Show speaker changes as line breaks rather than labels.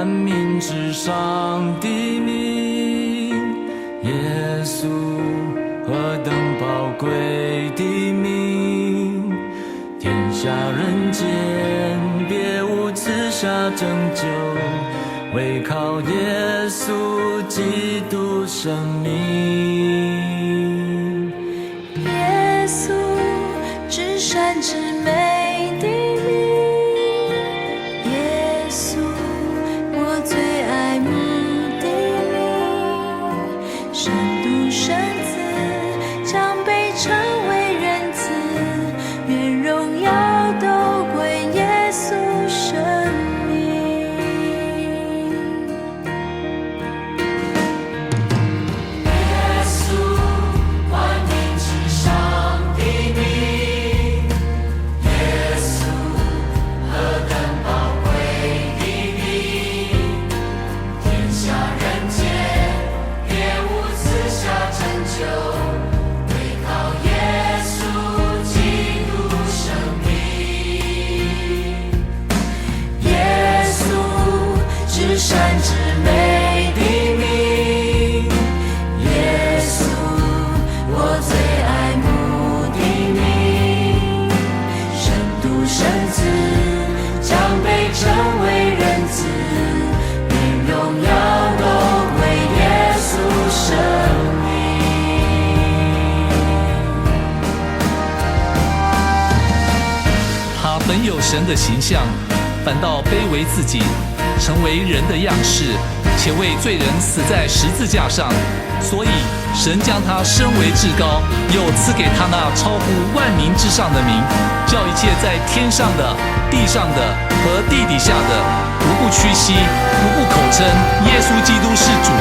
万民之上的名，耶稣何等宝贵的名，天下人间别无赐下拯救，唯靠耶稣基督生命。
耶稣至善至美的名，耶稣我最爱慕的名，深度深子将被称为人子，愿荣耀都归耶稣生命。耶稣万民之上的名，耶稣何等宝贵的名，天下人间别无赐下拯救，唯靠耶稣基督生命。耶稣至善至美的名，耶稣我最爱慕的名，深度深子将被称为人子，愿荣耀都归耶稣生命。
他本有神的形象，反倒卑微自己，成为人的样式，且为罪人死在十字架上。所以神将他升为至高，又赐给他那超乎万民之上的名，叫一切在天上的、地上的和地底下的，无不屈膝，无不口称耶稣基督是主，